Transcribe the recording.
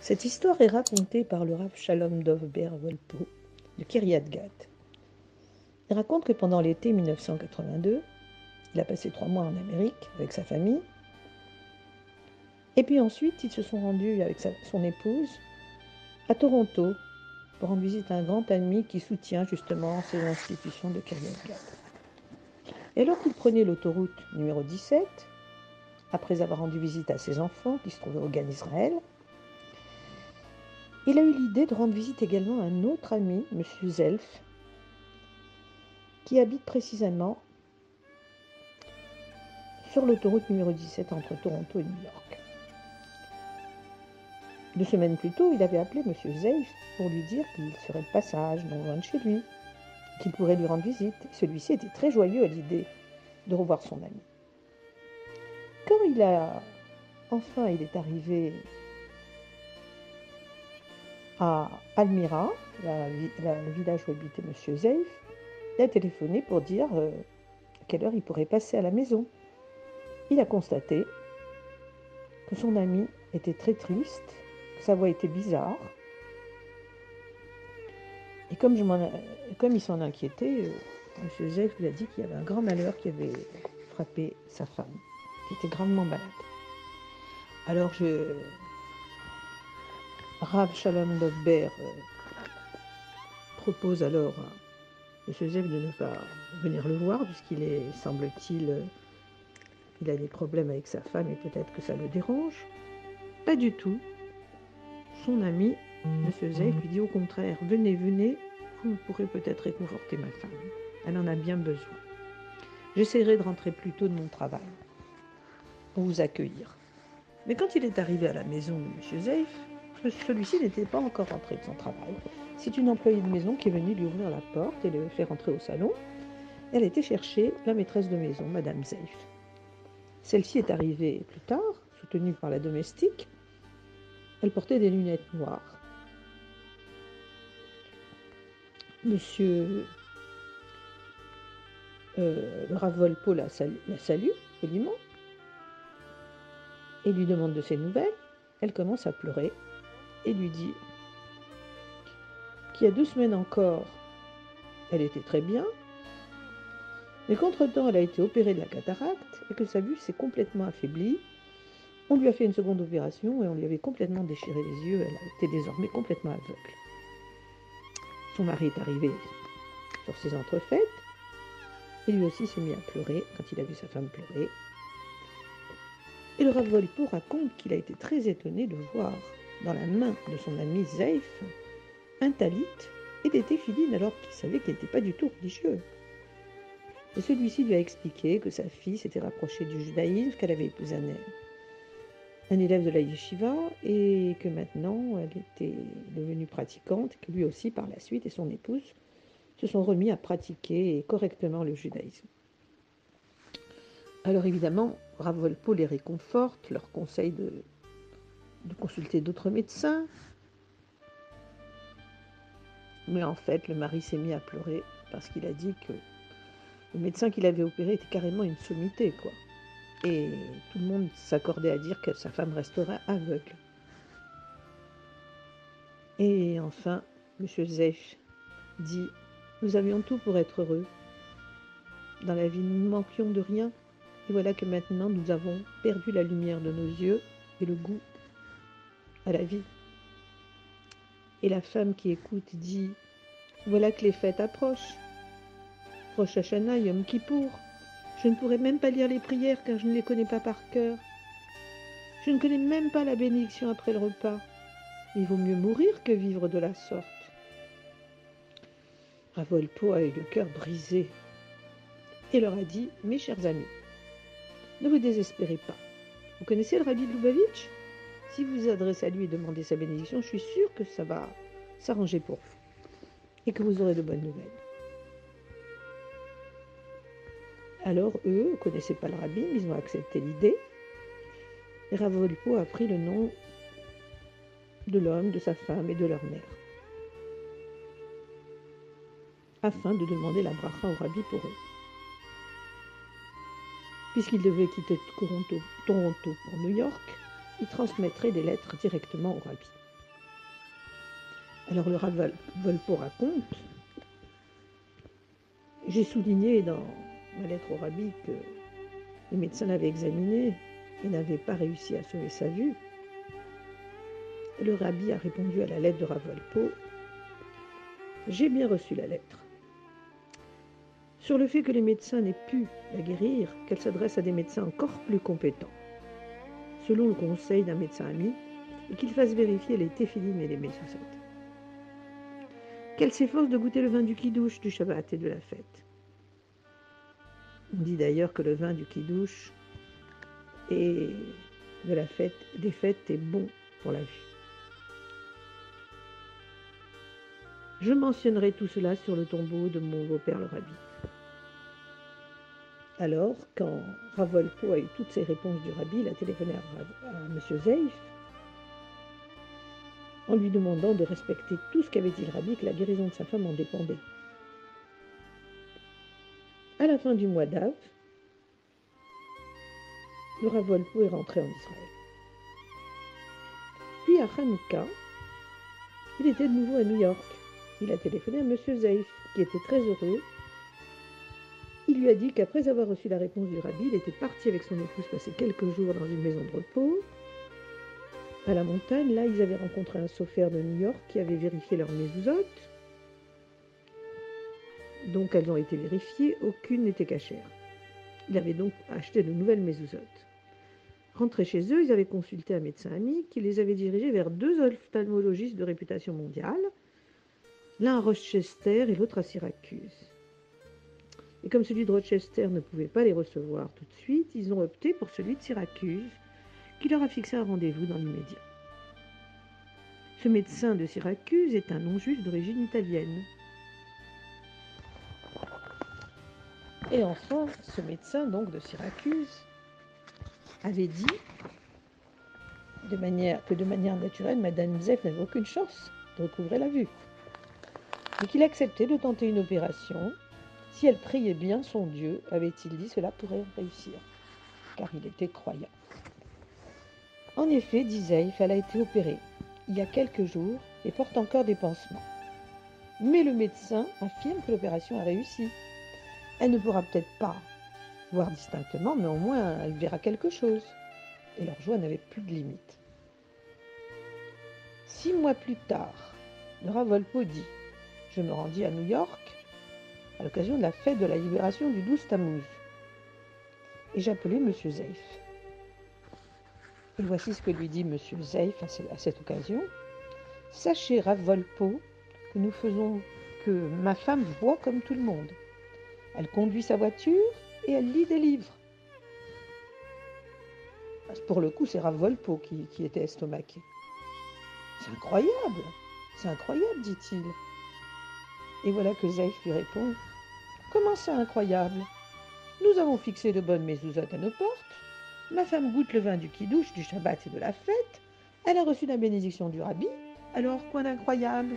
Cette histoire est racontée par le Rav Shalom Dov Ber Wolpo de Kiryat Gat. Il raconte que pendant l'été 1982, il a passé 3 mois en Amérique avec sa famille. Et puis ensuite, ils se sont rendus avec son épouse à Toronto pour rendre visite à un grand ami qui soutient justement ces institutions de Kiryat Gat. Et alors qu'il prenait l'autoroute numéro 17, après avoir rendu visite à ses enfants qui se trouvaient au Gan Israël, il a eu l'idée de rendre visite également à un autre ami, M. Zelf, qui habite précisément sur l'autoroute numéro 17 entre Toronto et New York. 2 semaines plus tôt, il avait appelé M. Zelf pour lui dire qu'il serait de passage, non loin de chez lui, qu'il pourrait lui rendre visite. Celui-ci était très joyeux à l'idée de revoir son ami. Quand il est arrivé à Almira, le village où habitait M. Zelf, il a téléphoné pour dire à quelle heure il pourrait passer à la maison. Il a constaté que son ami était très triste, que sa voix était bizarre. Et comme il s'en inquiétait, M. Zelf lui a dit qu'il y avait un grand malheur qui avait frappé sa femme, qui était gravement malade. Alors Rav Shalom Dov Ber propose alors à M. Zelf de ne pas venir le voir, puisqu'il est, semble-t-il, il a des problèmes avec sa femme et peut-être que ça le dérange. Pas du tout. Son ami, M. Zelf, lui dit au contraire, venez, vous pourrez peut-être réconforter ma femme. Elle en a bien besoin. J'essaierai de rentrer plus tôt de mon travail pour vous accueillir. Mais quand il est arrivé à la maison de M. Zelf, celui-ci n'était pas encore rentré de son travail. C'est une employée de maison qui est venue lui ouvrir la porte et le faire entrer au salon. Elle était chercher la maîtresse de maison, Madame Zelf. Celle-ci est arrivée plus tard, soutenue par la domestique. Elle portait des lunettes noires. Monsieur le Rav Wolpo la salue poliment et lui demande de ses nouvelles. Elle commence à pleurer et lui dit qu'il y a 2 semaines encore, elle était très bien, mais qu'entre-temps, elle a été opérée de la cataracte et que sa vue s'est complètement affaiblie. On lui a fait une seconde opération et on lui avait complètement déchiré les yeux. Elle était désormais complètement aveugle. Son mari est arrivé sur ces entrefaites et lui aussi s'est mis à pleurer quand il a vu sa femme pleurer. Et le Rav Wolpo raconte qu'il a été très étonné de voir dans la main de son ami Zelf un talit et des téphilines alors qu'il savait qu'il n'était pas du tout religieux. Et celui-ci lui a expliqué que sa fille s'était rapprochée du judaïsme, qu'elle avait épousé un élève de la yeshiva et que maintenant elle était devenue pratiquante, que lui aussi par la suite et son épouse se sont remis à pratiquer correctement le judaïsme. Alors évidemment, Rav Wolpo les réconforte, leur conseille de consulter d'autres médecins. Mais en fait, le mari s'est mis à pleurer parce qu'il a dit que le médecin qui l'avait opéré était carrément une sommité, quoi. Et tout le monde s'accordait à dire que sa femme resterait aveugle. Et enfin, M. Zelf dit « Nous avions tout pour être heureux. Dans la vie, nous ne manquions de rien. Et voilà que maintenant, nous avons perdu la lumière de nos yeux et le goût à la vie. » Et la femme qui écoute dit « Voilà que les fêtes approchent. Rosh Hashanah, Yom Kippour. Je ne pourrai même pas lire les prières car je ne les connais pas par cœur. Je ne connais même pas la bénédiction après le repas. Il vaut mieux mourir que vivre de la sorte. » Rav Wolpo a eu le cœur brisé et leur a dit « Mes chers amis, ne vous désespérez pas. Vous connaissez le Rabbi de Lubavitch ? Si vous vous adressez à lui et demandez sa bénédiction, je suis sûre que ça va s'arranger pour vous et que vous aurez de bonnes nouvelles. » Alors eux ne connaissaient pas le Rabbi, mais ils ont accepté l'idée. Et Rav Wolpo a pris le nom de l'homme, de sa femme et de leur mère, afin de demander la bracha au Rabbi pour eux. Puisqu'il devait quitter Toronto pour New York, il transmettrait des lettres directement au Rabbi. Alors le Rav Volpo raconte, j'ai souligné dans ma lettre au Rabbi que les médecins l'avaient examiné et n'avaient pas réussi à sauver sa vue. Et le Rabbi a répondu à la lettre de Rav Volpo, j'ai bien reçu la lettre. Sur le fait que les médecins n'aient pu la guérir, qu'elle s'adresse à des médecins encore plus compétents, selon le conseil d'un médecin ami, et qu'il fasse vérifier les téphilim et les mezuzot. Qu'elle s'efforce de goûter le vin du kidouche du Shabbat et de la fête. On dit d'ailleurs que le vin du kidouche et de la fête, des fêtes est bon pour la vue. Je mentionnerai tout cela sur le tombeau de mon beau-père le Rabbi. Alors, quand Rav Volpo a eu toutes ces réponses du Rabbi, il a téléphoné à M. Zeif en lui demandant de respecter tout ce qu'avait dit le Rabbi, que la guérison de sa femme en dépendait. À la fin du mois d'Av, le Rav Volpo est rentré en Israël. Puis à Hanouka, il était de nouveau à New York. Il a téléphoné à M. Zeif, qui était très heureux. Il lui a dit qu'après avoir reçu la réponse du Rabbi, il était parti avec son épouse passer quelques jours dans une maison de repos. À la montagne, là, ils avaient rencontré un sophère de New York qui avait vérifié leurs mezuzot. Donc, elles ont été vérifiées, aucune n'était cachère. Il avait donc acheté de nouvelles mezuzot. Rentrés chez eux, ils avaient consulté un médecin ami qui les avait dirigés vers 2 ophtalmologistes de réputation mondiale, l'un à Rochester et l'autre à Syracuse. Et comme celui de Rochester ne pouvait pas les recevoir tout de suite, ils ont opté pour celui de Syracuse, qui leur a fixé un rendez-vous dans l'immédiat. Ce médecin de Syracuse est un non-juif d'origine italienne. Et enfin, ce médecin donc de Syracuse avait dit que de manière naturelle, Madame Zeif n'avait aucune chance de recouvrer la vue. Et qu'il acceptait de tenter une opération. Si elle priait bien son Dieu, avait-il dit, cela pourrait réussir, car il était croyant. En effet, dit Zeif, elle a été opérée il y a quelques jours et porte encore des pansements. Mais le médecin affirme que l'opération a réussi. Elle ne pourra peut-être pas voir distinctement, mais au moins elle verra quelque chose. Et leur joie n'avait plus de limite. 6 mois plus tard, le Rav Volpo dit « Je me rendis à New York à l'occasion de la fête de la libération du 12 Tammuz. Et j'appelai M. Zeif. Et voici ce que lui dit M. Zeif à cette occasion. Sachez, Rav Volpo, que ma femme voit comme tout le monde. Elle conduit sa voiture et elle lit des livres. Pour le coup, c'est Rav Volpo qui était estomaqué. C'est incroyable, dit-il. Et voilà que Zeif lui répond, comment ça incroyable? Nous avons fixé de bonnes mezuzot à nos portes. Ma femme goûte le vin du kidouche, du Shabbat et de la fête. Elle a reçu la bénédiction du Rabbi. Alors, quoi d'incroyable?